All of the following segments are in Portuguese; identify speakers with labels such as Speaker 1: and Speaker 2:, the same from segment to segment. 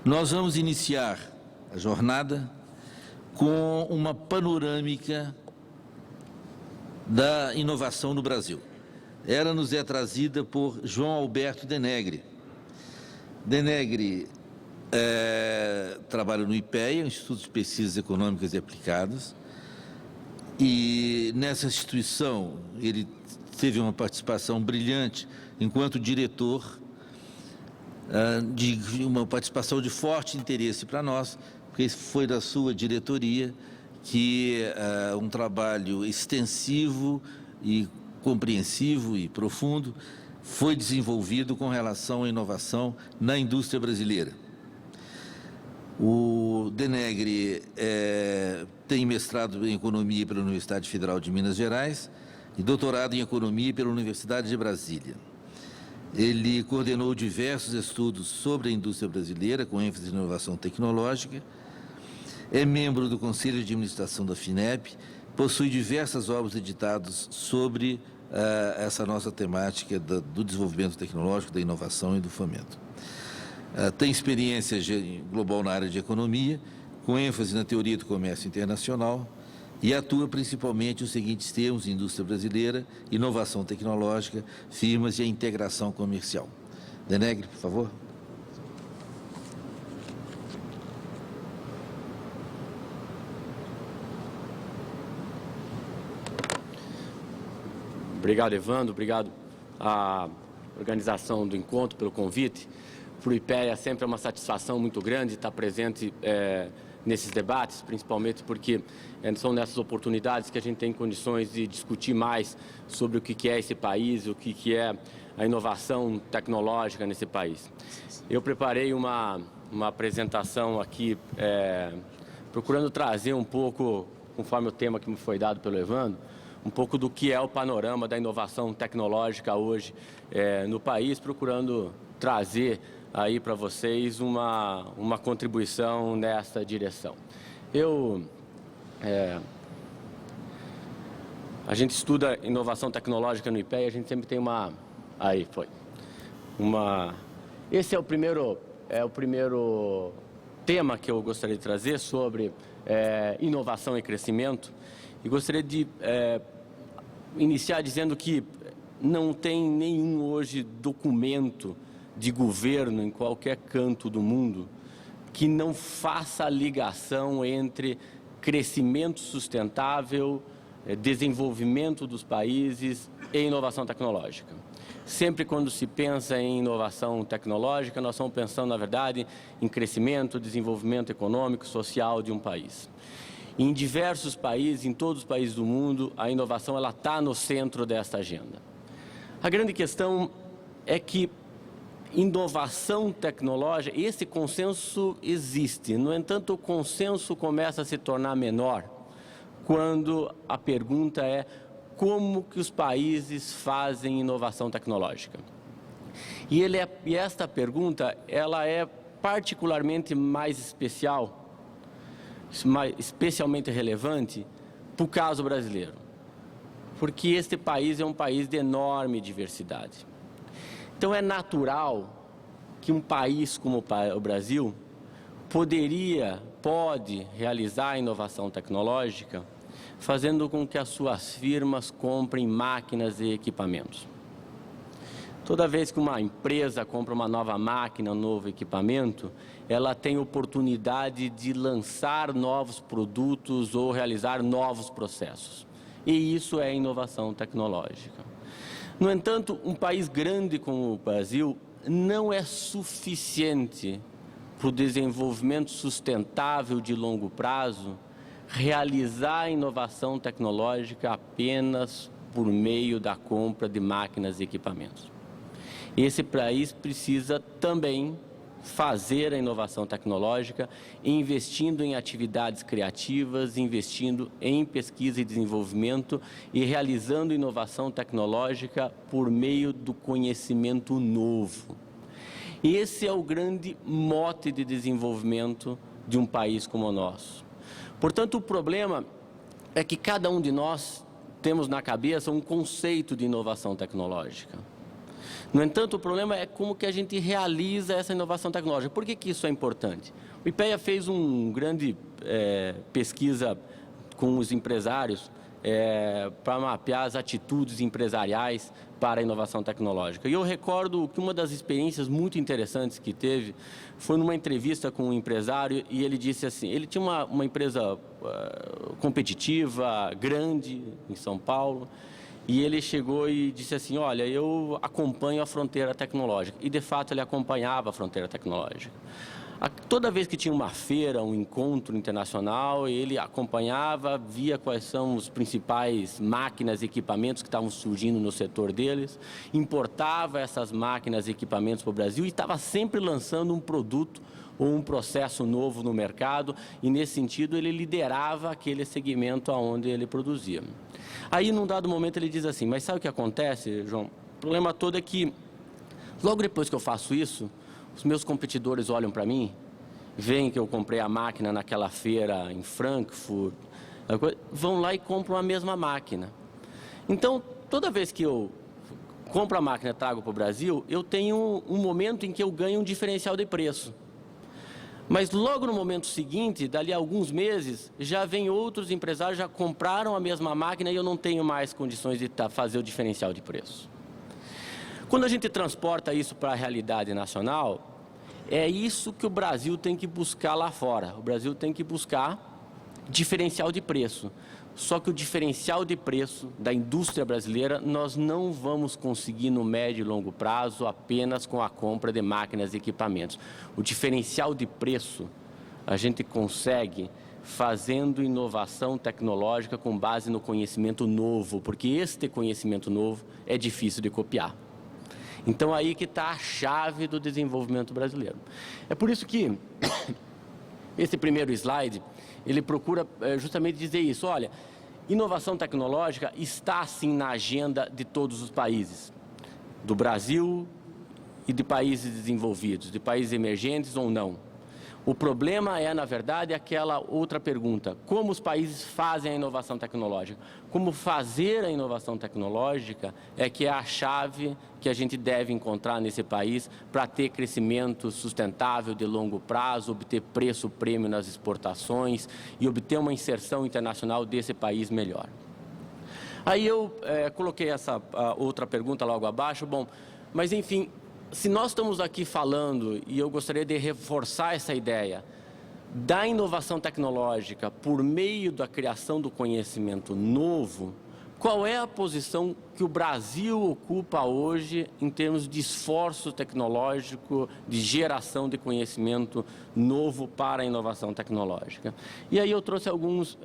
Speaker 1: Nós vamos iniciar a jornada com uma panorâmica da inovação no Brasil. Ela nos é trazida por João Alberto Denegri. Denegri trabalha no IPEA, Instituto de Pesquisas Econômicas e Aplicadas, e nessa instituição ele teve uma participação brilhante enquanto diretor, uma participação de forte interesse para nós, porque foi da sua diretoria que um trabalho extensivo e compreensivo e profundo foi desenvolvido com relação à inovação na indústria brasileira. O Denegri tem mestrado em Economia pela Universidade Federal de Minas Gerais e doutorado em Economia pela Universidade de Brasília. Ele coordenou diversos estudos sobre a indústria brasileira, com ênfase em inovação tecnológica, é membro do Conselho de Administração da FINEP, possui diversas obras editadas sobre essa nossa temática do desenvolvimento tecnológico, da inovação e do fomento. Tem experiência global na área de economia, com ênfase na teoria do comércio internacional, e atua principalmente nos seguintes termos: indústria brasileira, inovação tecnológica, firmas e a integração comercial. Denegri, por favor.
Speaker 2: Obrigado, Evandro. Obrigado à organização do encontro pelo convite. Para o IPEA sempre é uma satisfação muito grande estar presente nesses debates, principalmente porque são nessas oportunidades que a gente tem condições de discutir mais sobre o que é esse país, o que é a inovação tecnológica nesse país. Eu preparei uma apresentação aqui, procurando trazer um pouco, conforme o tema que me foi dado pelo Evandro, um pouco do que é o panorama da inovação tecnológica hoje no país, procurando trazer aí para vocês uma contribuição nessa direção. A gente estuda inovação tecnológica no IPEA, a gente sempre tem esse é o primeiro tema que eu gostaria de trazer sobre inovação e crescimento, e gostaria de iniciar dizendo que não tem nenhum hoje documento de governo em qualquer canto do mundo que não faça a ligação entre crescimento sustentável, desenvolvimento dos países e inovação tecnológica. Sempre quando se pensa em inovação tecnológica, nós estamos pensando, na verdade, em crescimento, desenvolvimento econômico, social de um país. Em diversos países, em todos os países do mundo, a inovação está no centro dessa agenda. A grande questão é que inovação tecnológica, esse consenso existe. No entanto, o consenso começa a se tornar menor quando a pergunta é como que os países fazem inovação tecnológica. E esta pergunta ela é particularmente mais especialmente relevante para o caso brasileiro, porque este país é um país de enorme diversidade. Então é natural que um país como o Brasil pode realizar inovação tecnológica fazendo com que as suas firmas comprem máquinas e equipamentos. Toda vez que uma empresa compra uma nova máquina, um novo equipamento, ela tem oportunidade de lançar novos produtos ou realizar novos processos. E isso é inovação tecnológica. No entanto, um país grande como o Brasil não é suficiente para o desenvolvimento sustentável de longo prazo realizar inovação tecnológica apenas por meio da compra de máquinas e equipamentos. Esse país precisa também fazer a inovação tecnológica, investindo em atividades criativas, investindo em pesquisa e desenvolvimento e realizando inovação tecnológica por meio do conhecimento novo. Esse é o grande mote de desenvolvimento de um país como o nosso. Portanto, o problema é que cada um de nós temos na cabeça um conceito de inovação tecnológica. No entanto, o problema é como que a gente realiza essa inovação tecnológica. Por que isso é importante? O IPEA fez uma grande pesquisa com os empresários para mapear as atitudes empresariais para a inovação tecnológica. E eu recordo que uma das experiências muito interessantes que teve foi numa entrevista com um empresário e ele disse assim, ele tinha uma empresa competitiva, grande, em São Paulo, e ele chegou e disse assim, olha, eu acompanho a fronteira tecnológica. E, de fato, ele acompanhava a fronteira tecnológica. Toda vez que tinha uma feira, um encontro internacional, ele acompanhava, via quais são os principais máquinas e equipamentos que estavam surgindo no setor deles, importava essas máquinas e equipamentos para o Brasil e estava sempre lançando um produto ou um processo novo no mercado, e nesse sentido ele liderava aquele segmento aonde ele produzia. Aí, num dado momento, ele diz assim, mas sabe o que acontece, João? O problema todo é que, logo depois que eu faço isso, os meus competidores olham para mim, veem que eu comprei a máquina naquela feira em Frankfurt, vão lá e compram a mesma máquina. Então, toda vez que eu compro a máquina e trago para o Brasil, eu tenho um momento em que eu ganho um diferencial de preço. Mas logo no momento seguinte, dali a alguns meses, já vem outros empresários, já compraram a mesma máquina e eu não tenho mais condições de fazer o diferencial de preço. Quando a gente transporta isso para a realidade nacional, é isso que o Brasil tem que buscar lá fora. O Brasil tem que buscar diferencial de preço. Só que o diferencial de preço da indústria brasileira nós não vamos conseguir no médio e longo prazo apenas com a compra de máquinas e equipamentos. O diferencial de preço a gente consegue fazendo inovação tecnológica com base no conhecimento novo, porque este conhecimento novo é difícil de copiar. Então, aí que está a chave do desenvolvimento brasileiro. É por isso que esse primeiro slide, ele procura justamente dizer isso. Olha, inovação tecnológica está, sim, na agenda de todos os países, do Brasil e de países desenvolvidos, de países emergentes ou não. O problema é, na verdade, aquela outra pergunta, como os países fazem a inovação tecnológica? Como fazer a inovação tecnológica é que é a chave que a gente deve encontrar nesse país para ter crescimento sustentável de longo prazo, obter preço prêmio nas exportações e obter uma inserção internacional desse país melhor. Aí eu coloquei essa outra pergunta logo abaixo, bom, mas enfim, se nós estamos aqui falando, e eu gostaria de reforçar essa ideia, da inovação tecnológica por meio da criação do conhecimento novo, qual é a posição que o Brasil ocupa hoje em termos de esforço tecnológico, de geração de conhecimento novo para a inovação tecnológica? E aí eu trouxe alguns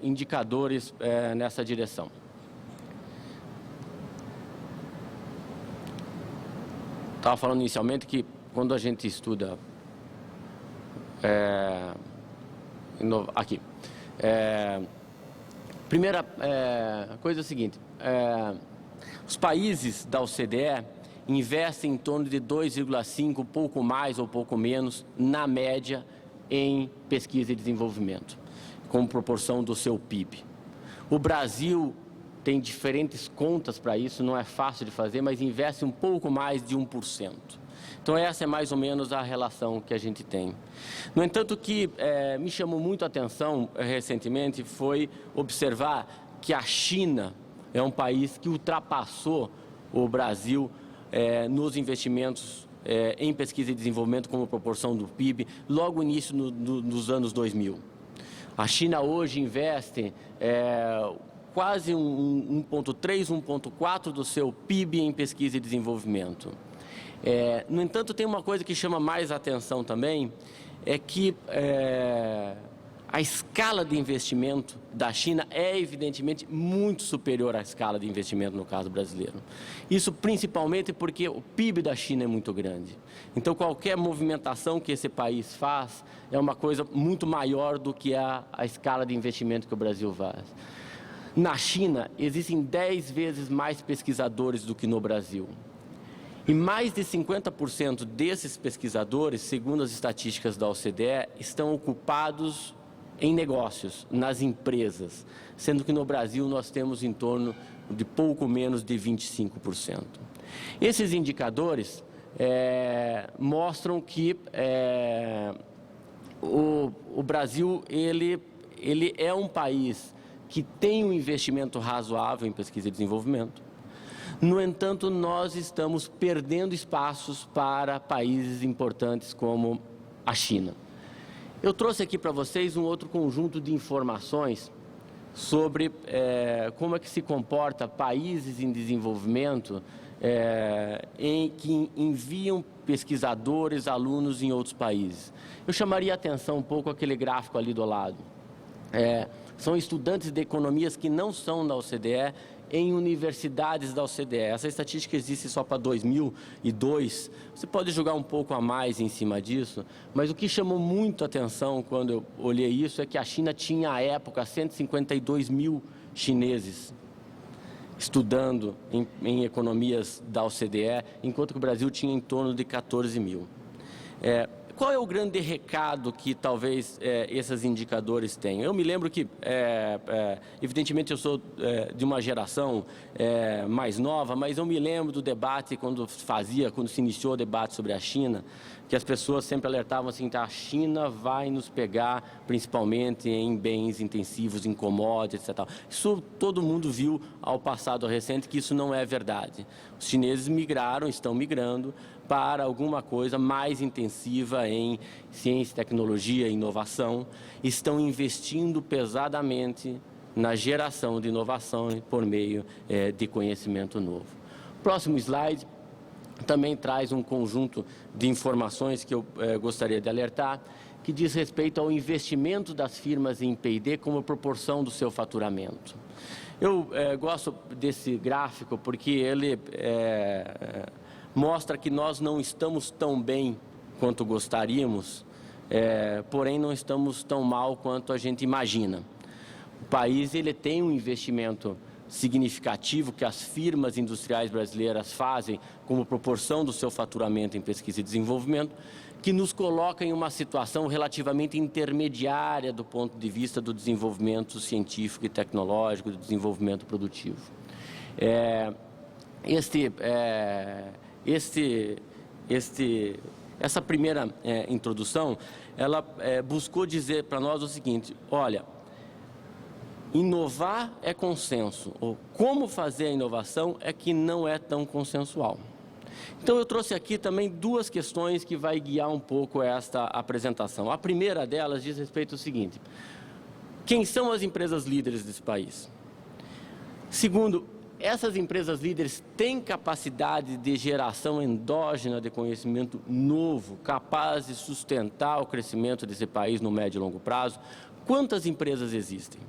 Speaker 2: indicadores nessa direção. Estava falando inicialmente que quando a gente estuda aqui, primeira coisa é a seguinte, os países da OCDE investem em torno de 2,5, pouco mais ou pouco menos, na média, em pesquisa e desenvolvimento, como proporção do seu PIB. O Brasil tem diferentes contas para isso, não é fácil de fazer, mas investe um pouco mais de 1%. Então, essa é mais ou menos a relação que a gente tem. No entanto, o que me chamou muito a atenção recentemente foi observar que a China é um país que ultrapassou o Brasil nos investimentos em pesquisa e desenvolvimento como proporção do PIB, logo no início dos anos 2000. A China hoje investe quase 1,3, 1,4 do seu PIB em pesquisa e desenvolvimento. No entanto, tem uma coisa que chama mais atenção também, é que a escala de investimento da China é, evidentemente, muito superior à escala de investimento no caso brasileiro. Isso principalmente porque o PIB da China é muito grande. Então, qualquer movimentação que esse país faz é uma coisa muito maior do que a escala de investimento que o Brasil faz. Na China, existem 10 vezes mais pesquisadores do que no Brasil. E mais de 50% desses pesquisadores, segundo as estatísticas da OCDE, estão ocupados em negócios, nas empresas, sendo que no Brasil nós temos em torno de pouco menos de 25%. Esses indicadores mostram que o Brasil ele é um país que tem um investimento razoável em pesquisa e desenvolvimento. No entanto, nós estamos perdendo espaços para países importantes como a China. Eu trouxe aqui para vocês um outro conjunto de informações sobre como é que se comporta países em desenvolvimento que enviam pesquisadores, alunos em outros países. Eu chamaria a atenção um pouco aquele gráfico ali do lado. São estudantes de economias que não são da OCDE em universidades da OCDE. Essa estatística existe só para 2002. Você pode jogar um pouco a mais em cima disso, mas o que chamou muito a atenção quando eu olhei isso é que a China tinha, à época, 152 mil chineses estudando em economias da OCDE, enquanto que o Brasil tinha em torno de 14 mil. Qual é o grande recado que talvez esses indicadores tenham? Eu me lembro que, evidentemente, eu sou de uma geração mais nova, mas eu me lembro do debate quando se iniciou o debate sobre a China, que as pessoas sempre alertavam assim, que a China vai nos pegar principalmente em bens intensivos, em commodities, etc. Isso todo mundo viu ao passado recente que isso não é verdade. Os chineses migraram, estão migrando para alguma coisa mais intensiva em ciência, tecnologia e inovação, estão investindo pesadamente na geração de inovação por meio de conhecimento novo. Próximo slide também traz um conjunto de informações que eu gostaria de alertar, que diz respeito ao investimento das firmas em P&D como proporção do seu faturamento. Eu gosto desse gráfico porque ele mostra que nós não estamos tão bem quanto gostaríamos, porém não estamos tão mal quanto a gente imagina. O país ele tem um investimento significativo que as firmas industriais brasileiras fazem como proporção do seu faturamento em pesquisa e desenvolvimento, que nos coloca em uma situação relativamente intermediária do ponto de vista do desenvolvimento científico e tecnológico, do desenvolvimento produtivo. Essa primeira introdução, ela buscou dizer para nós o seguinte: olha, inovar é consenso, ou como fazer a inovação é que não é tão consensual. Então eu trouxe aqui também duas questões que vai guiar um pouco esta apresentação. A primeira delas diz respeito ao seguinte: quem são as empresas líderes desse país? Segundo, essas empresas líderes têm capacidade de geração endógena de conhecimento novo, capaz de sustentar o crescimento desse país no médio e longo prazo? Quantas empresas existem?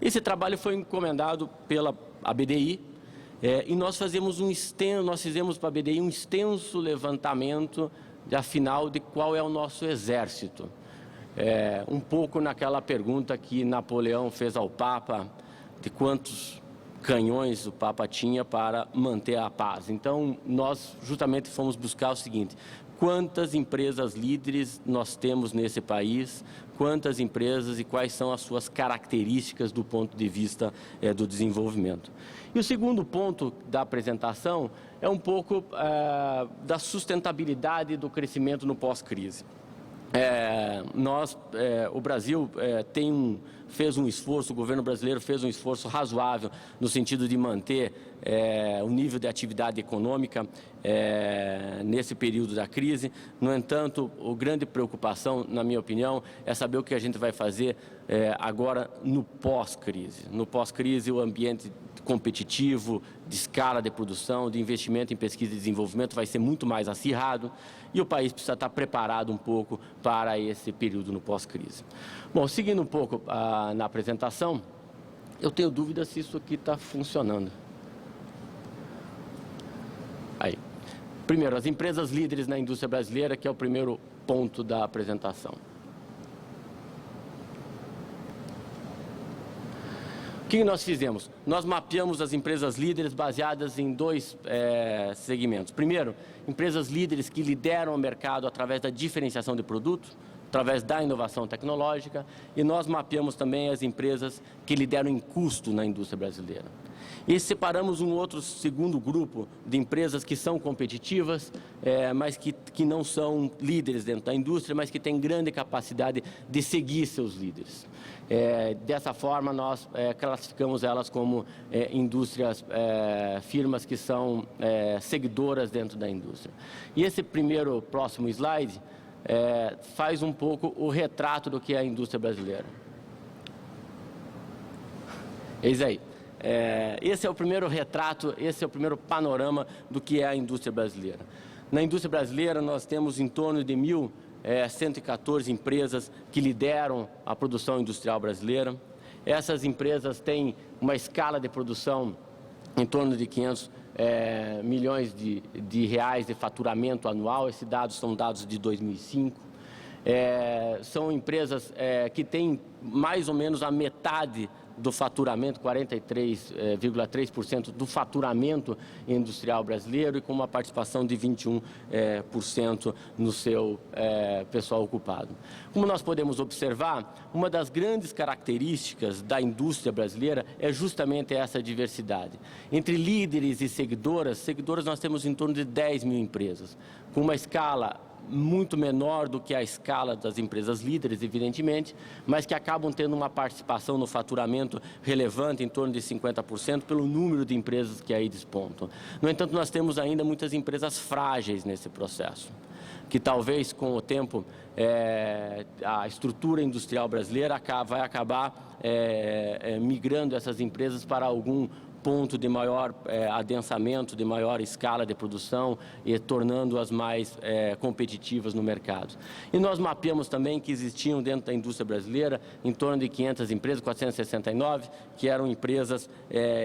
Speaker 2: Esse trabalho foi encomendado pela BDI e nós fizemos para a BDI um extenso levantamento, afinal, de qual é o nosso exército. Um pouco naquela pergunta que Napoleão fez ao Papa, de quantos canhões o Papa tinha para manter a paz. Então, nós justamente fomos buscar o seguinte: quantas empresas líderes nós temos nesse país, quantas empresas e quais são as suas características do ponto de vista do desenvolvimento. E o segundo ponto da apresentação é um pouco da sustentabilidade do crescimento no pós-crise. O Brasil fez um esforço, o governo brasileiro fez um esforço razoável no sentido de manter o nível de atividade econômica nesse período da crise. No entanto, a grande preocupação, na minha opinião, é saber o que a gente vai fazer agora no pós-crise. No pós-crise, o ambiente competitivo, de escala de produção, de investimento em pesquisa e desenvolvimento vai ser muito mais acirrado e o país precisa estar preparado um pouco para esse período no pós-crise. Bom, seguindo um pouco na apresentação, eu tenho dúvida se isso aqui está funcionando. Aí. Primeiro, as empresas líderes na indústria brasileira, que é o primeiro ponto da apresentação. O que nós fizemos? Nós mapeamos as empresas líderes baseadas em dois segmentos. Primeiro, empresas líderes que lideram o mercado através da diferenciação de produtos, através da inovação tecnológica, e nós mapeamos também as empresas que lideram em custo na indústria brasileira. E separamos um outro segundo grupo de empresas que são competitivas, mas que não são líderes dentro da indústria, mas que têm grande capacidade de seguir seus líderes. Dessa forma, nós classificamos elas como indústrias, firmas que são seguidoras dentro da indústria. E esse próximo slide faz um pouco o retrato do que é a indústria brasileira. Eis aí. Esse é o primeiro retrato, esse é o primeiro panorama do que é a indústria brasileira. Na indústria brasileira, nós temos em torno de 1.114 empresas que lideram a produção industrial brasileira. Essas empresas têm uma escala de produção em torno de 500 milhões de reais de faturamento anual. Esses dados são dados de 2005. São empresas que têm mais ou menos a metade do faturamento, 43,3% do faturamento industrial brasileiro, e com uma participação de 21% no seu pessoal ocupado. Como nós podemos observar, uma das grandes características da indústria brasileira é justamente essa diversidade. Entre líderes e seguidoras nós temos em torno de 10 mil empresas, com uma escala muito menor do que a escala das empresas líderes, evidentemente, mas que acabam tendo uma participação no faturamento relevante, em torno de 50%, pelo número de empresas que aí despontam. No entanto, nós temos ainda muitas empresas frágeis nesse processo, que talvez com o tempo a estrutura industrial brasileira vai acabar migrando essas empresas para algum ponto de maior adensamento, de maior escala de produção e tornando-as mais competitivas no mercado. E nós mapeamos também que existiam dentro da indústria brasileira em torno de 500 empresas, 469, que eram empresas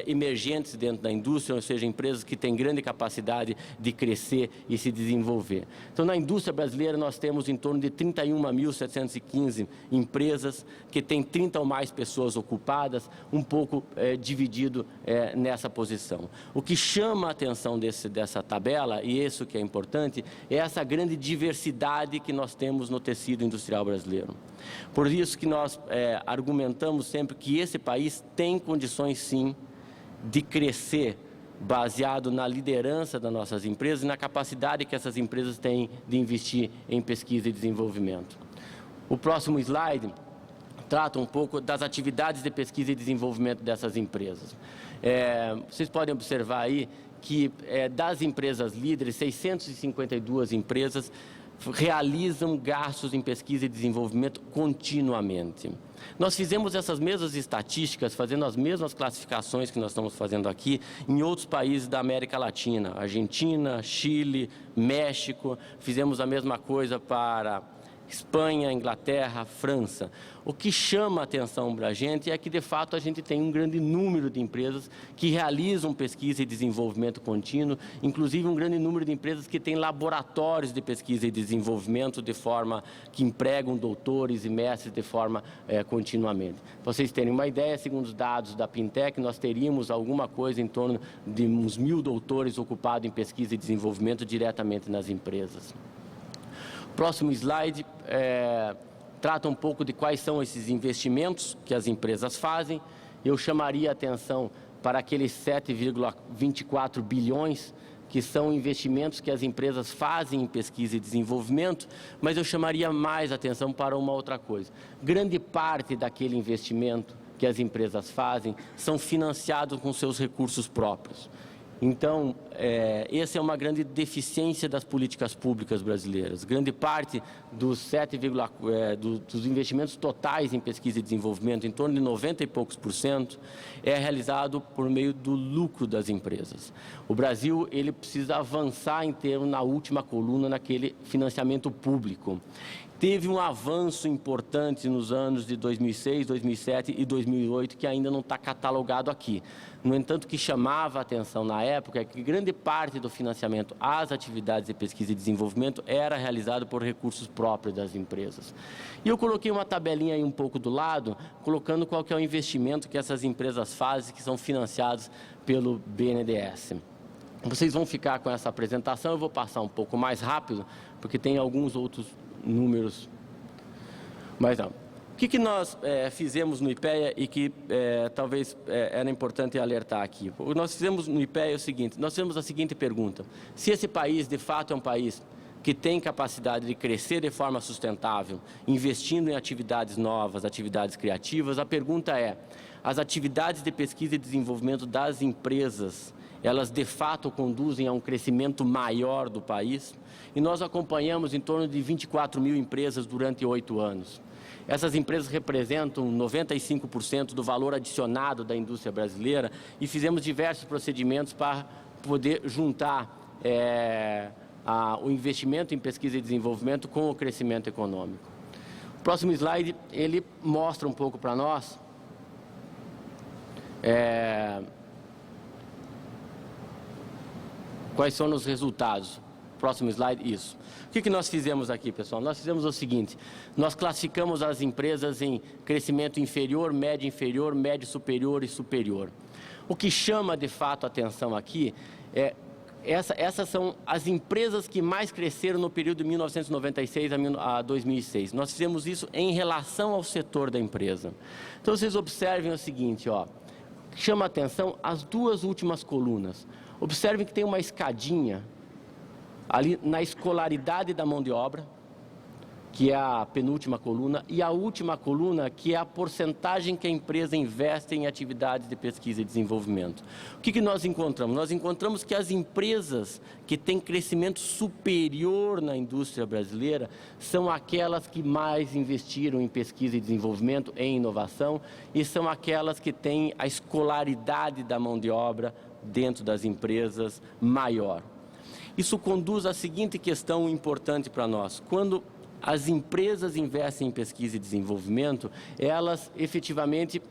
Speaker 2: emergentes dentro da indústria, ou seja, empresas que têm grande capacidade de crescer e se desenvolver. Então, na indústria brasileira, nós temos em torno de 31.715 empresas que têm 30 ou mais pessoas ocupadas, um pouco dividido nessa posição. O que chama a atenção dessa tabela, e isso que é importante, é essa grande diversidade que nós temos no tecido industrial brasileiro. Por isso que nós argumentamos sempre que esse país tem condições, sim, de crescer baseado na liderança das nossas empresas e na capacidade que essas empresas têm de investir em pesquisa e desenvolvimento. O próximo slide trata um pouco das atividades de pesquisa e desenvolvimento dessas empresas. Vocês podem observar aí que das empresas líderes, 652 empresas realizam gastos em pesquisa e desenvolvimento continuamente. Nós fizemos essas mesmas estatísticas, fazendo as mesmas classificações que nós estamos fazendo aqui em outros países da América Latina, Argentina, Chile, México, fizemos a mesma coisa para Espanha, Inglaterra, França. O que chama a atenção para a gente é que, de fato, a gente tem um grande número de empresas que realizam pesquisa e desenvolvimento contínuo, inclusive um grande número de empresas que têm laboratórios de pesquisa e desenvolvimento de forma que empregam doutores e mestres de forma continuamente. Para vocês terem uma ideia, segundo os dados da Pintec, nós teríamos alguma coisa em torno de uns 1.000 doutores ocupados em pesquisa e desenvolvimento diretamente nas empresas. Próximo slide trata um pouco de quais são esses investimentos que as empresas fazem. Eu chamaria a atenção para aqueles 7,24 bilhões, que são investimentos que as empresas fazem em pesquisa e desenvolvimento, mas eu chamaria mais atenção para uma outra coisa. Grande parte daquele investimento que as empresas fazem são financiados com seus recursos próprios. Então, essa é uma grande deficiência das políticas públicas brasileiras. Grande parte dos dos investimentos totais em pesquisa e desenvolvimento, em torno de 90 e poucos %, é realizado por meio do lucro das empresas. O Brasil, ele precisa avançar em termos na última coluna, naquele financiamento público. Teve um avanço importante nos anos de 2006, 2007 e 2008, que ainda não está catalogado aqui. No entanto, o que chamava a atenção na época é que grande parte do financiamento às atividades de pesquisa e desenvolvimento era realizado por recursos próprios das empresas. E eu coloquei uma tabelinha aí um pouco do lado, colocando qual que é o investimento que essas empresas fazem, que são financiados pelo BNDES. Vocês vão ficar com essa apresentação, eu vou passar um pouco mais rápido, porque tem alguns outros números. Mas não. que nós fizemos no IPEA e que talvez era importante alertar aqui? O que nós fizemos no IPEA é o seguinte: nós fizemos a seguinte pergunta: se esse país de fato é um país que tem capacidade de crescer de forma sustentável, investindo em atividades novas, atividades criativas, a pergunta é: as atividades de pesquisa e desenvolvimento das empresas, elas de fato conduzem a um crescimento maior do país? E nós acompanhamos em torno de 24 mil empresas durante 8 anos. Essas empresas representam 95% do valor adicionado da indústria brasileira e fizemos diversos procedimentos para poder juntar o investimento em pesquisa e desenvolvimento com o crescimento econômico. O próximo slide, ele mostra um pouco para nós quais são os resultados. Próximo slide, isso. O que nós fizemos aqui, pessoal? Nós fizemos o seguinte: nós classificamos as empresas em crescimento inferior, médio inferior, médio superior e superior. O que chama de fato a atenção aqui essas são as empresas que mais cresceram no período de 1996 a 2006. Nós fizemos isso em relação ao setor da empresa. Então, vocês observem o seguinte, chama a atenção as duas últimas colunas. Observem que tem uma escadinha ali na escolaridade da mão de obra, que é a penúltima coluna, e a última coluna, que é a porcentagem que a empresa investe em atividades de pesquisa e desenvolvimento. O que nós encontramos? Nós encontramos que as empresas que têm crescimento superior na indústria brasileira são aquelas que mais investiram em pesquisa e desenvolvimento, em inovação, e são aquelas que têm a escolaridade da mão de obra dentro das empresas maior. Isso conduz à seguinte questão importante para nós: quando as empresas investem em pesquisa e desenvolvimento, elas efetivamente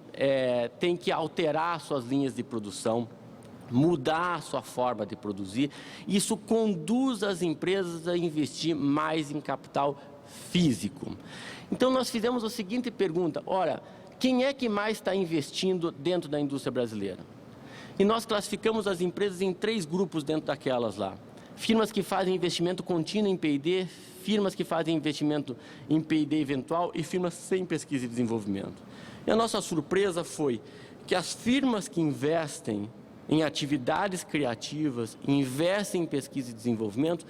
Speaker 2: têm que alterar suas linhas de produção, mudar a sua forma de produzir. Isso conduz as empresas a investir mais em capital físico. Então, nós fizemos a seguinte pergunta: ora, quem é que mais está investindo dentro da indústria brasileira? E nós classificamos as empresas em 3 grupos dentro daquelas lá. Firmas que fazem investimento contínuo em P&D, firmas que fazem investimento em P&D eventual e firmas sem pesquisa e desenvolvimento. E a nossa surpresa foi que as firmas que investem em atividades criativas, investem em pesquisa e desenvolvimento,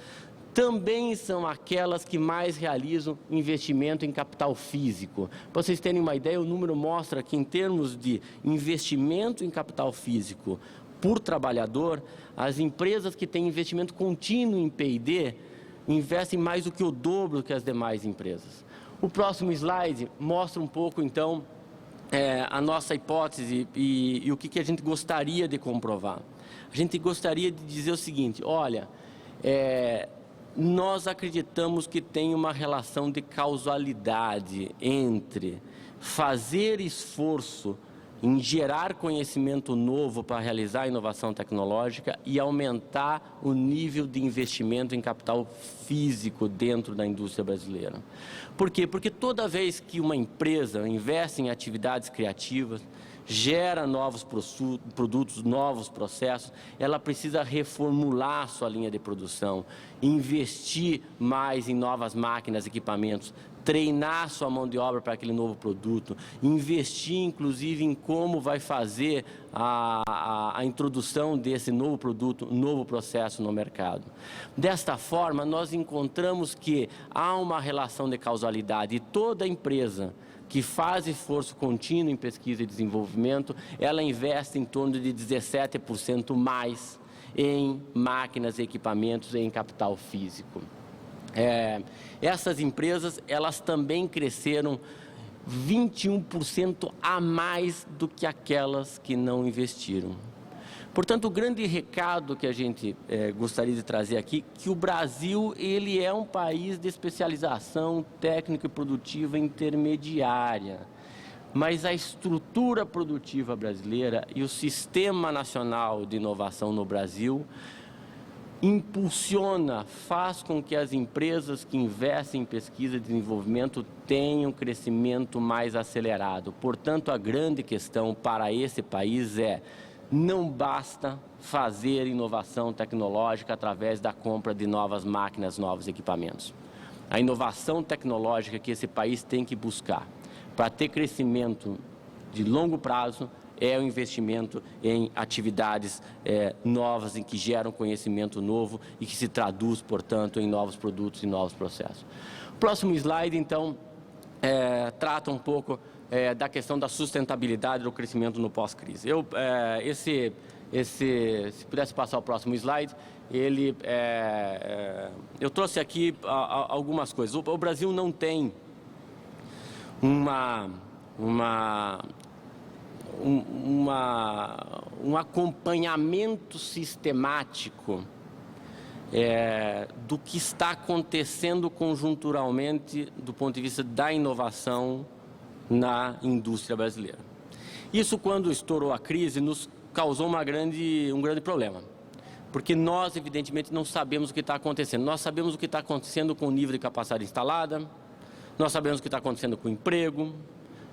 Speaker 2: também são aquelas que mais realizam investimento em capital físico. Para vocês terem uma ideia, o número mostra que, em termos de investimento em capital físico por trabalhador, as empresas que têm investimento contínuo em P&D investem mais do que o dobro que as demais empresas. O próximo slide mostra um pouco, então, a nossa hipótese e o que a gente gostaria de comprovar. A gente gostaria de dizer o seguinte: olha, nós acreditamos que tem uma relação de causalidade entre fazer esforço em gerar conhecimento novo para realizar inovação tecnológica e aumentar o nível de investimento em capital físico dentro da indústria brasileira. Por quê? Porque toda vez que uma empresa investe em atividades criativas, gera novos produtos, novos processos, ela precisa reformular sua linha de produção, investir mais em novas máquinas, equipamentos, treinar sua mão de obra para aquele novo produto, investir inclusive em como vai fazer a introdução desse novo produto, novo processo no mercado. Desta forma, nós encontramos que há uma relação de causalidade e toda empresa que faz esforço contínuo em pesquisa e desenvolvimento, ela investe em torno de 17% mais em máquinas e equipamentos e em capital físico. Essas empresas, elas também cresceram 21% a mais do que aquelas que não investiram. Portanto, o grande recado que a gente gostaria de trazer aqui, que o Brasil, ele é um país de especialização técnica e produtiva intermediária, mas a estrutura produtiva brasileira e o Sistema Nacional de Inovação no Brasil impulsiona, faz com que as empresas que investem em pesquisa e desenvolvimento tenham um crescimento mais acelerado. Portanto, a grande questão para esse país não basta fazer inovação tecnológica através da compra de novas máquinas, novos equipamentos. A inovação tecnológica que esse país tem que buscar para ter crescimento de longo prazo é o investimento em atividades novas, em que geram conhecimento novo e que se traduz, portanto, em novos produtos e novos processos. O próximo slide, então, trata um pouco da questão da sustentabilidade do crescimento no pós-crise. Se pudesse passar o próximo slide, eu trouxe aqui algumas coisas. O Brasil não tem um acompanhamento sistemático do que está acontecendo conjunturalmente do ponto de vista da inovação na indústria brasileira. Isso, quando estourou a crise, nos causou um grande problema, porque nós, evidentemente, não sabemos o que está acontecendo. Nós sabemos o que está acontecendo com o nível de capacidade instalada, nós sabemos o que está acontecendo com o emprego,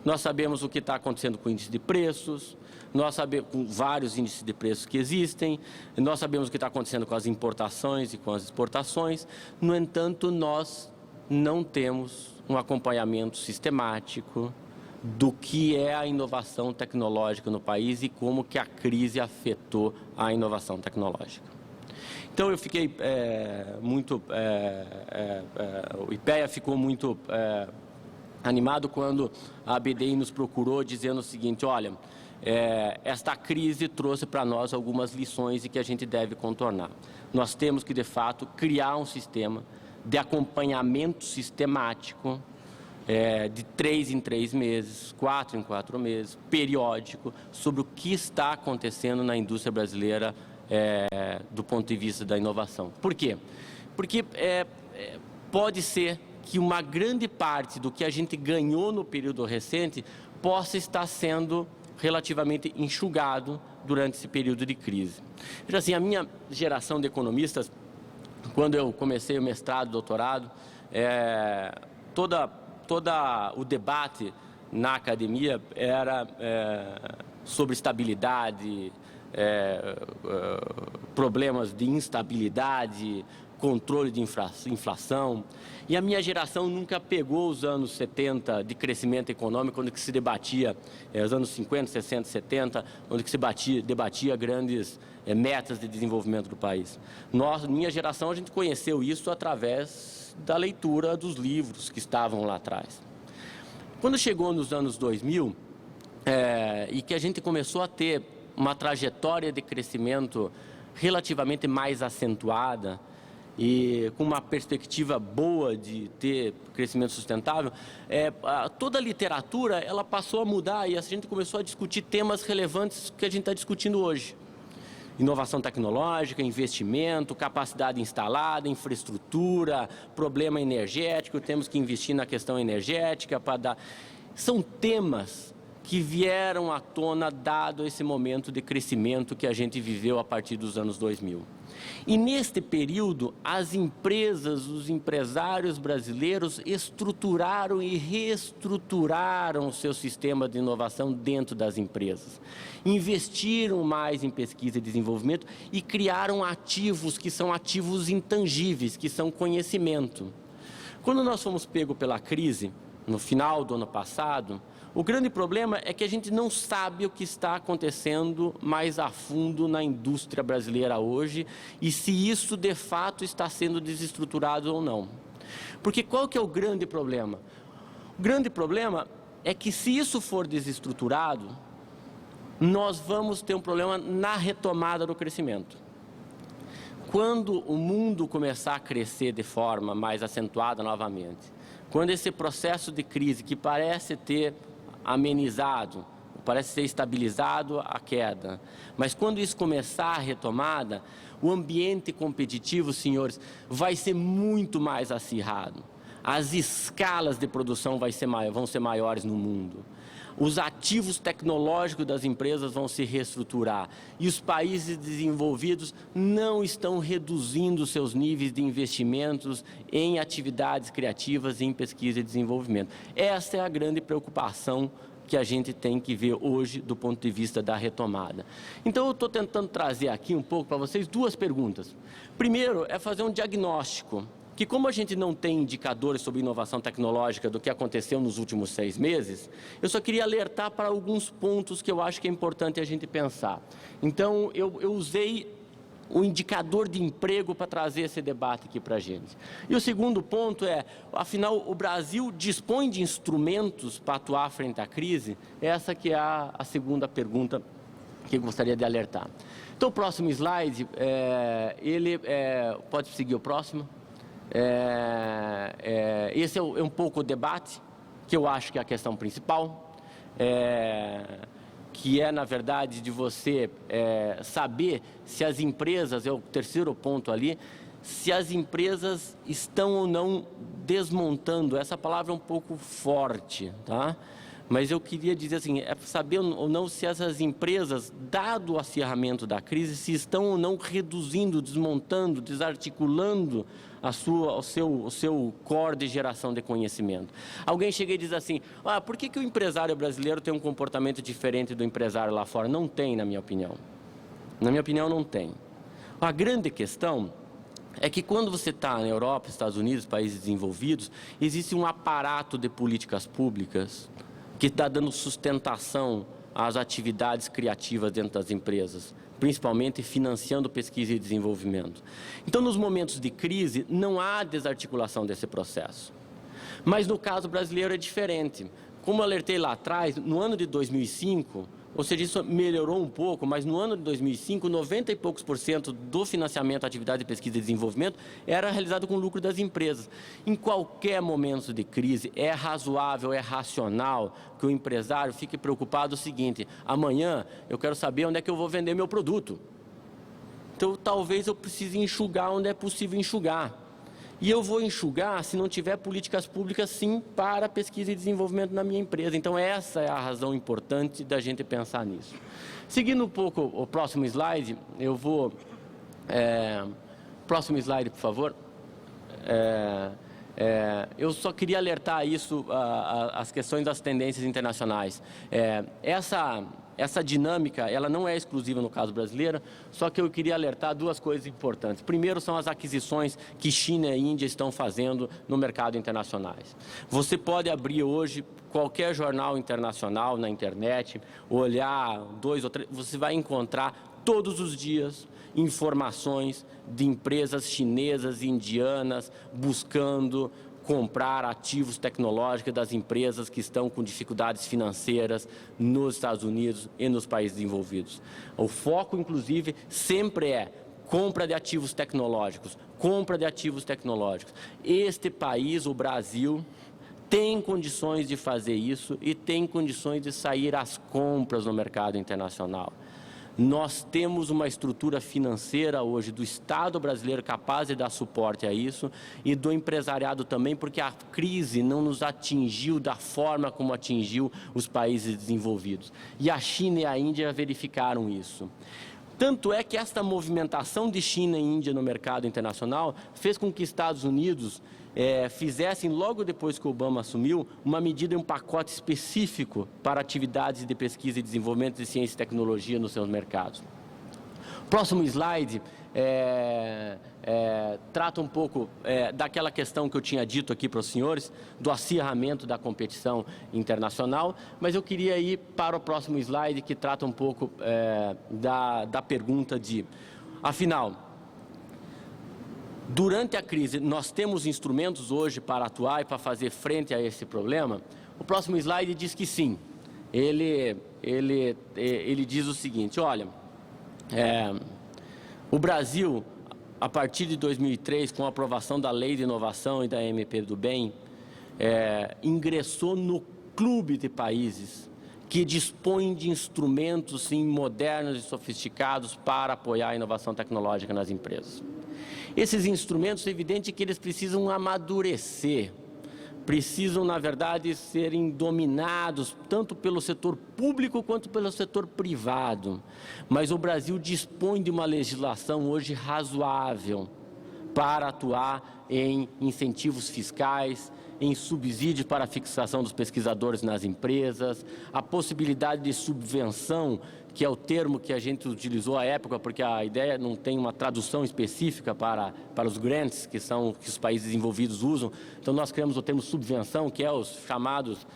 Speaker 2: nós sabemos o que está acontecendo com o índice de preços, nós sabemos com vários índices de preços que existem, nós sabemos o que está acontecendo com as importações e com as exportações. No entanto, nós não temos um acompanhamento sistemático do que é a inovação tecnológica no país e como que a crise afetou a inovação tecnológica. Então, eu fiquei o IPEA ficou muito animado quando a BDI nos procurou dizendo o seguinte: olha, esta crise trouxe para nós algumas lições e que a gente deve contornar. Nós temos que, de fato, criar um sistema de acompanhamento sistemático, de 3 em 3 meses, 4 em 4 meses, periódico, sobre o que está acontecendo na indústria brasileira do ponto de vista da inovação. Por quê? Porque pode ser que uma grande parte do que a gente ganhou no período recente possa estar sendo relativamente enxugado durante esse período de crise. Veja assim, a minha geração de economistas, quando eu comecei o mestrado, doutorado, todo o debate na academia era sobre estabilidade, problemas de instabilidade, controle de inflação. E a minha geração nunca pegou os anos 70 de crescimento econômico, onde que se debatia, os anos 50, 60, 70, onde que se debatia grandes metas de desenvolvimento do país. Minha geração, a gente conheceu isso através da leitura dos livros que estavam lá atrás. Quando chegou nos anos 2000, e que a gente começou a ter uma trajetória de crescimento relativamente mais acentuada e com uma perspectiva boa de ter crescimento sustentável, toda a literatura ela passou a mudar e a gente começou a discutir temas relevantes que a gente está discutindo hoje. Inovação tecnológica, investimento, capacidade instalada, infraestrutura, problema energético, temos que investir na questão energética para dar... São temas que vieram à tona dado esse momento de crescimento que a gente viveu a partir dos anos 2000. E neste período, as empresas, os empresários brasileiros estruturaram e reestruturaram o seu sistema de inovação dentro das empresas. Investiram mais em pesquisa e desenvolvimento e criaram ativos que são ativos intangíveis, que são conhecimento. Quando nós fomos pegos pela crise, no final do ano passado, o grande problema é que a gente não sabe o que está acontecendo mais a fundo na indústria brasileira hoje e se isso de fato está sendo desestruturado ou não. Porque qual que é o grande problema? O grande problema é que se isso for desestruturado, nós vamos ter um problema na retomada do crescimento. Quando o mundo começar a crescer de forma mais acentuada novamente, quando esse processo de crise que parece ter amenizado, parece ser estabilizado a queda, mas quando isso começar a retomada, o ambiente competitivo, senhores, vai ser muito mais acirrado. As escalas de produção vão ser maiores no mundo. Os ativos tecnológicos das empresas vão se reestruturar e os países desenvolvidos não estão reduzindo seus níveis de investimentos em atividades criativas e em pesquisa e desenvolvimento. Essa é a grande preocupação que a gente tem que ver hoje do ponto de vista da retomada. Então, eu estou tentando trazer aqui um pouco para vocês duas perguntas. Primeiro, é fazer um diagnóstico que, como a gente não tem indicadores sobre inovação tecnológica do que aconteceu nos últimos 6 meses, eu só queria alertar para alguns pontos que eu acho que é importante a gente pensar. Então, eu usei o indicador de emprego para trazer esse debate aqui para a gente. E o segundo ponto é, afinal, o Brasil dispõe de instrumentos para atuar frente à crise? Essa que é a segunda pergunta que eu gostaria de alertar. Então, o próximo slide, pode seguir o próximo. Esse é um pouco o debate, que eu acho que é a questão principal, que é, na verdade, de você saber se as empresas, é o terceiro ponto ali, se as empresas estão ou não desmontando. Essa palavra é um pouco forte, tá? Mas eu queria dizer assim, saber ou não se essas empresas, dado o acirramento da crise, se estão ou não reduzindo, desmontando, desarticulando o seu core de geração de conhecimento. Alguém chega e diz assim, por que o empresário brasileiro tem um comportamento diferente do empresário lá fora? Não tem, na minha opinião. Na minha opinião, não tem. A grande questão é que quando você está na Europa, Estados Unidos, países desenvolvidos, existe um aparato de políticas públicas que está dando sustentação às atividades criativas dentro das empresas, principalmente financiando pesquisa e desenvolvimento. Então, nos momentos de crise, não há desarticulação desse processo. Mas no caso brasileiro é diferente. Como eu alertei lá atrás, no ano de 2005, ou seja, isso melhorou um pouco, mas no ano de 2005, 90 e poucos % do financiamento à atividade de pesquisa e desenvolvimento era realizado com lucro das empresas. Em qualquer momento de crise, é razoável, é racional que o empresário fique preocupado o seguinte, amanhã eu quero saber onde é que eu vou vender meu produto. Então, talvez eu precise enxugar onde é possível enxugar. E eu vou enxugar se não tiver políticas públicas, sim, para pesquisa e desenvolvimento na minha empresa. Então, essa é a razão importante da gente pensar nisso. Seguindo um pouco o próximo slide, eu vou... próximo slide, por favor. Eu só queria alertar isso, as questões das tendências internacionais. Essa dinâmica, ela não é exclusiva no caso brasileiro, só que eu queria alertar duas coisas importantes. Primeiro são as aquisições que China e Índia estão fazendo no mercado internacionais. Você pode abrir hoje qualquer jornal internacional na internet, olhar 2 ou 3, você vai encontrar todos os dias informações de empresas chinesas e indianas buscando comprar ativos tecnológicos das empresas que estão com dificuldades financeiras nos Estados Unidos e nos países desenvolvidos. O foco, inclusive, sempre é compra de ativos tecnológicos, compra de ativos tecnológicos. Este país, o Brasil, tem condições de fazer isso e tem condições de sair às compras no mercado internacional. Nós temos uma estrutura financeira hoje do Estado brasileiro capaz de dar suporte a isso e do empresariado também, porque a crise não nos atingiu da forma como atingiu os países desenvolvidos. E a China e a Índia verificaram isso. Tanto é que esta movimentação de China e Índia no mercado internacional fez com que Estados Unidos fizessem, logo depois que o Obama assumiu, uma medida, um pacote específico para atividades de pesquisa e desenvolvimento de ciência e tecnologia nos seus mercados. Próximo slide trata um pouco daquela questão que eu tinha dito aqui para os senhores, do acirramento da competição internacional, mas eu queria ir para o próximo slide que trata um pouco da pergunta de, afinal, durante a crise, nós temos instrumentos hoje para atuar e para fazer frente a esse problema? O próximo slide diz que sim. Ele diz o seguinte, olha, o Brasil, a partir de 2003, com a aprovação da Lei de Inovação e da MP do Bem, ingressou no clube de países que dispõem de instrumentos, sim, modernos e sofisticados para apoiar a inovação tecnológica nas empresas. Esses instrumentos, é evidente que eles precisam amadurecer, precisam, na verdade, serem dominados tanto pelo setor público quanto pelo setor privado. Mas o Brasil dispõe de uma legislação hoje razoável para atuar em incentivos fiscais, em subsídios para a fixação dos pesquisadores nas empresas, a possibilidade de subvenção que é o termo que a gente utilizou à época, porque a ideia não tem uma tradução específica para os grants, que são que os países desenvolvidos usam. Então, nós criamos o termo subvenção, que é os chamados,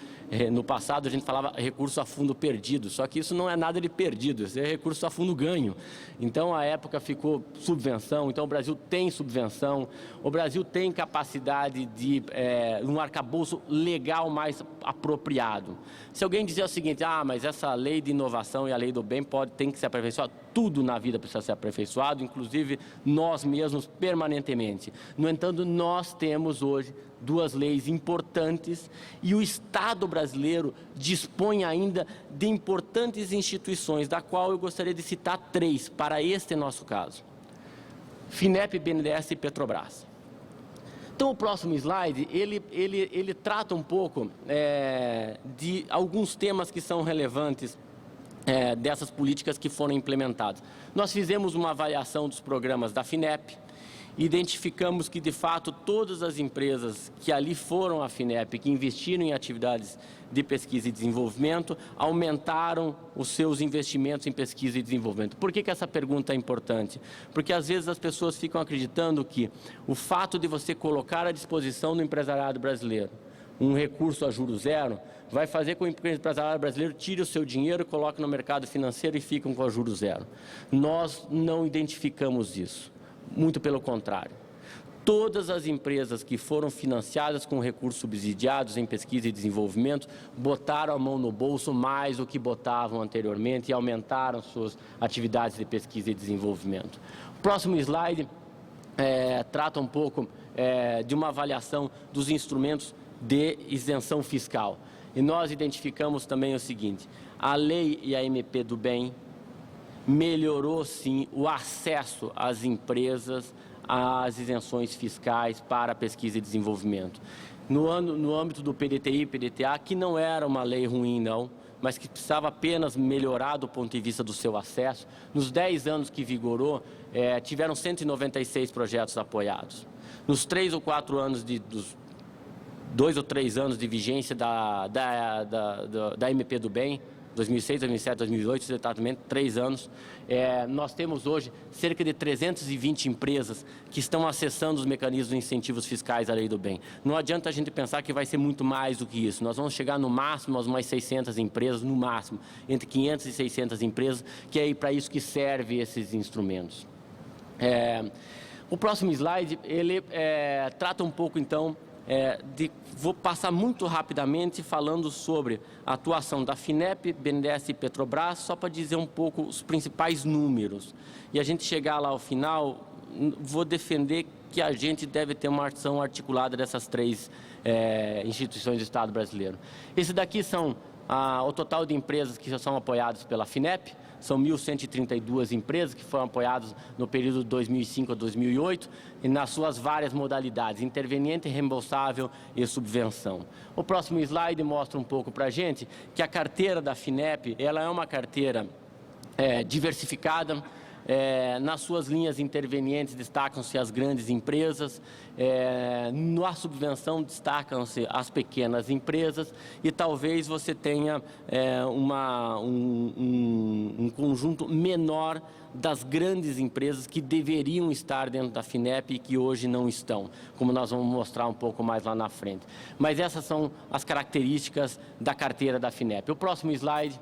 Speaker 2: no passado a gente falava recurso a fundo perdido, só que isso não é nada de perdido, isso é recurso a fundo ganho. Então, à época ficou subvenção, então o Brasil tem subvenção, o Brasil tem capacidade de um arcabouço legal mais apropriado. Se alguém dizer o seguinte, mas essa lei de inovação e a lei do bem tem que ser aperfeiçoada, tudo na vida precisa ser aperfeiçoado, inclusive nós mesmos permanentemente. No entanto, nós temos hoje duas leis importantes e o Estado brasileiro dispõe ainda de importantes instituições, da qual eu gostaria de citar 3 para este nosso caso: FINEP, BNDES e Petrobras. Então, o próximo slide, ele trata um pouco de alguns temas que são relevantes dessas políticas que foram implementadas. Nós fizemos uma avaliação dos programas da FINEP, identificamos que, de fato, todas as empresas que ali foram à FINEP, que investiram em atividades de pesquisa e desenvolvimento, aumentaram os seus investimentos em pesquisa e desenvolvimento. Por que essa pergunta é importante? Porque, às vezes, as pessoas ficam acreditando que o fato de você colocar à disposição do empresariado brasileiro um recurso a juros zero vai fazer com que o empresariado brasileiro tire o seu dinheiro, coloque no mercado financeiro e fiquem com a juros zero. Nós não identificamos isso. Muito pelo contrário. Todas as empresas que foram financiadas com recursos subsidiados em pesquisa e desenvolvimento botaram a mão no bolso mais do que botavam anteriormente e aumentaram suas atividades de pesquisa e desenvolvimento. O próximo slide trata um pouco de uma avaliação dos instrumentos de isenção fiscal. E nós identificamos também o seguinte: a lei e a MP do bem melhorou, sim, o acesso às empresas às isenções fiscais para pesquisa e desenvolvimento. No âmbito do PDTI e PDTA, que não era uma lei ruim, não, mas que precisava apenas melhorar do ponto de vista do seu acesso, nos 10 anos que vigorou, tiveram 196 projetos apoiados. Nos 3 ou 4 anos dos 2 ou 3 anos de vigência da MP do Bem, 2006, 2007, 2008, exatamente 3 anos, nós temos hoje cerca de 320 empresas que estão acessando os mecanismos de incentivos fiscais à Lei do Bem. Não adianta a gente pensar que vai ser muito mais do que isso. Nós vamos chegar no máximo a umas 600 empresas, no máximo, entre 500 e 600 empresas, que é para isso que servem esses instrumentos. O próximo slide, ele trata um pouco, então, vou passar muito rapidamente falando sobre a atuação da FINEP, BNDES e Petrobras, só para dizer um pouco os principais números. E a gente chegar lá ao final, vou defender que a gente deve ter uma ação articulada dessas 3 instituições do Estado brasileiro. Esse daqui são o total de empresas que já são apoiadas pela FINEP. São 1.132 empresas que foram apoiadas no período de 2005 a 2008 e nas suas várias modalidades, interveniente, reembolsável e subvenção. O próximo slide mostra um pouco para a gente que a carteira da FINEP, ela é uma carteira diversificada. Nas suas linhas intervenientes destacam-se as grandes empresas, na subvenção destacam-se as pequenas empresas e talvez você tenha um conjunto menor das grandes empresas que deveriam estar dentro da FINEP e que hoje não estão, como nós vamos mostrar um pouco mais lá na frente. Mas essas são as características da carteira da FINEP. O próximo slide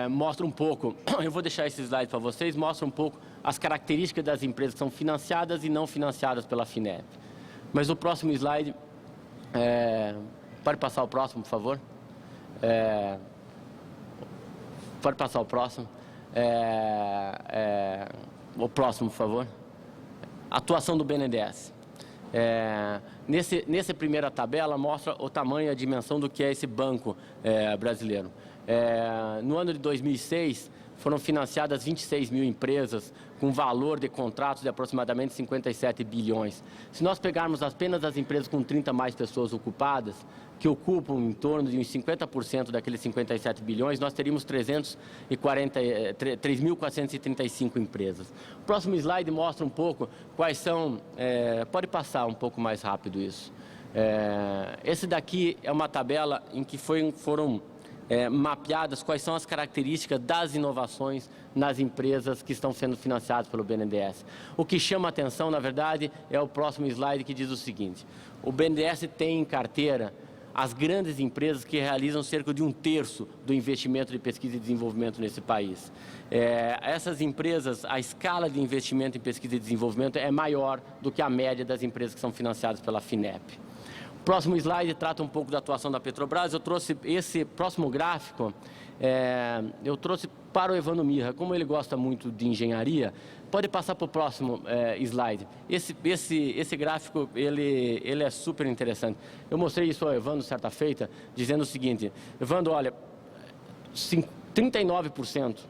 Speaker 2: mostra um pouco, eu vou deixar esse slide para vocês, mostra um pouco as características das empresas que são financiadas e não financiadas pela FINEP. Mas o próximo slide, pode passar o próximo, por favor? Pode passar o próximo. O próximo, por favor. Atuação do BNDES. Nessa primeira tabela mostra o tamanho e a dimensão do que é esse banco brasileiro. No ano de 2006, foram financiadas 26 mil empresas com valor de contratos de aproximadamente 57 bilhões. Se nós pegarmos apenas as empresas com 30 mais pessoas ocupadas, que ocupam em torno de uns 50% daqueles 57 bilhões, nós teríamos 3.435 empresas. O próximo slide mostra um pouco quais são... pode passar um pouco mais rápido isso. Esse daqui é uma tabela em que foram mapeadas quais são as características das inovações nas empresas que estão sendo financiadas pelo BNDES. O que chama a atenção, na verdade, é o próximo slide, que diz o seguinte: o BNDES tem em carteira as grandes empresas que realizam cerca de 1/3 do investimento de pesquisa e desenvolvimento nesse país. Essas empresas, a escala de investimento em pesquisa e desenvolvimento é maior do que a média das empresas que são financiadas pela FINEP. O próximo slide trata um pouco da atuação da Petrobras. Eu trouxe esse próximo gráfico, eu trouxe para o Evandro Mirra. Como ele gosta muito de engenharia, pode passar para o próximo slide. Esse gráfico, ele é super interessante. Eu mostrei isso ao Evandro certa feita, dizendo o seguinte: Evandro, olha, 39%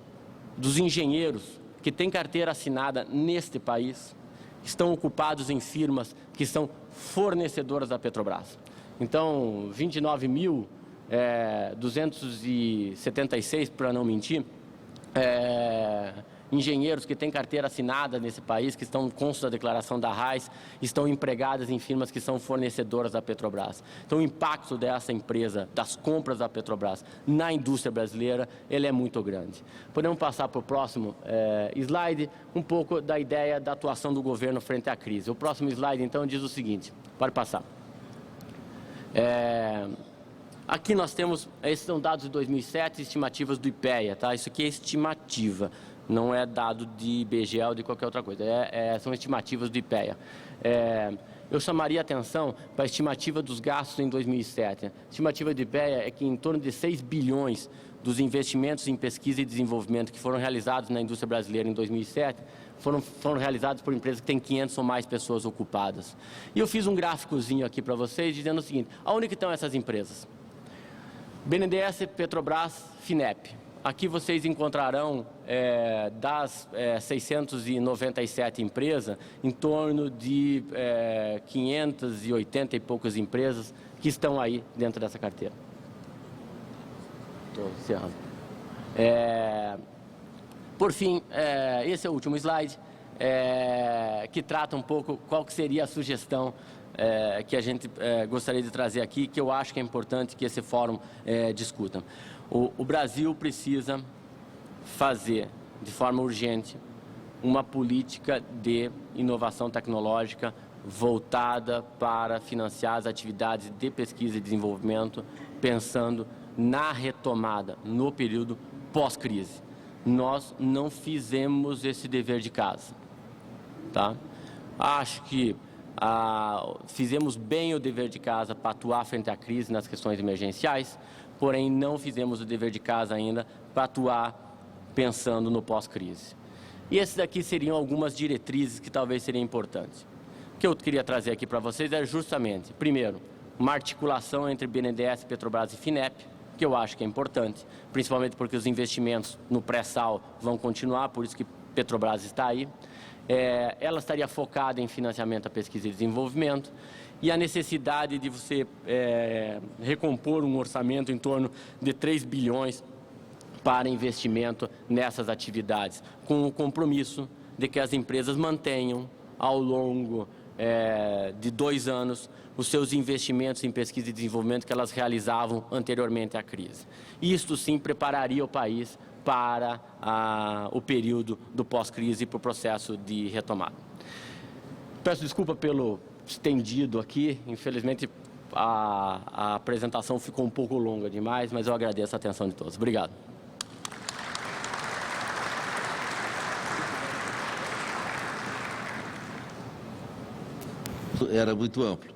Speaker 2: dos engenheiros que têm carteira assinada neste país estão ocupados em firmas que são fornecedoras da Petrobras. Então, 29.276, para não mentir, engenheiros que têm carteira assinada nesse país, que estão constam da declaração da RAIS, estão empregados em firmas que são fornecedoras da Petrobras. Então, o impacto dessa empresa, das compras da Petrobras na indústria brasileira, ele é muito grande. Podemos passar para o próximo slide, um pouco da ideia da atuação do governo frente à crise. O próximo slide, então, diz o seguinte, pode passar. Aqui nós temos, esses são dados de 2007, estimativas do IPEA, tá? Isso aqui é estimativa, não é dado de IBGE ou de qualquer outra coisa, são estimativas do IPEA. Eu chamaria a atenção para a estimativa dos gastos em 2007. A estimativa do IPEA é que em torno de 6 bilhões dos investimentos em pesquisa e desenvolvimento que foram realizados na indústria brasileira em 2007, foram realizados por empresas que têm 500 ou mais pessoas ocupadas. E eu fiz um gráficozinho aqui para vocês, dizendo o seguinte: aonde que estão essas empresas? BNDES, Petrobras, FINEP. Aqui vocês encontrarão das 697 empresas, em torno de 580 e poucas empresas que estão aí dentro dessa carteira. Estou encerrando. Por fim, esse é o último slide, que trata um pouco qual que seria a sugestão que a gente gostaria de trazer aqui, que eu acho que é importante que esse fórum discuta. O Brasil precisa fazer, de forma urgente, uma política de inovação tecnológica voltada para financiar as atividades de pesquisa e desenvolvimento, pensando na retomada, no período pós-crise. Nós não fizemos esse dever de casa, tá? Acho que fizemos bem o dever de casa para atuar frente à crise nas questões emergenciais, porém não fizemos o dever de casa ainda para atuar pensando no pós-crise. E esses daqui seriam algumas diretrizes que talvez seriam importantes. O que eu queria trazer aqui para vocês é justamente, primeiro, uma articulação entre BNDES, Petrobras e FINEP, que eu acho que é importante, principalmente porque os investimentos no pré-sal vão continuar, por isso que Petrobras está aí. Ela estaria focada em financiamento à pesquisa e desenvolvimento e a necessidade de você recompor um orçamento em torno de 3 bilhões para investimento nessas atividades, com o compromisso de que as empresas mantenham ao longo de 2 anos os seus investimentos em pesquisa e desenvolvimento que elas realizavam anteriormente à crise. Isto sim prepararia o país para o período do pós-crise e para o processo de retomada. Peço desculpa pelo estendido aqui, infelizmente a apresentação ficou um pouco longa demais, mas eu agradeço a atenção de todos. Obrigado.
Speaker 1: Era muito amplo.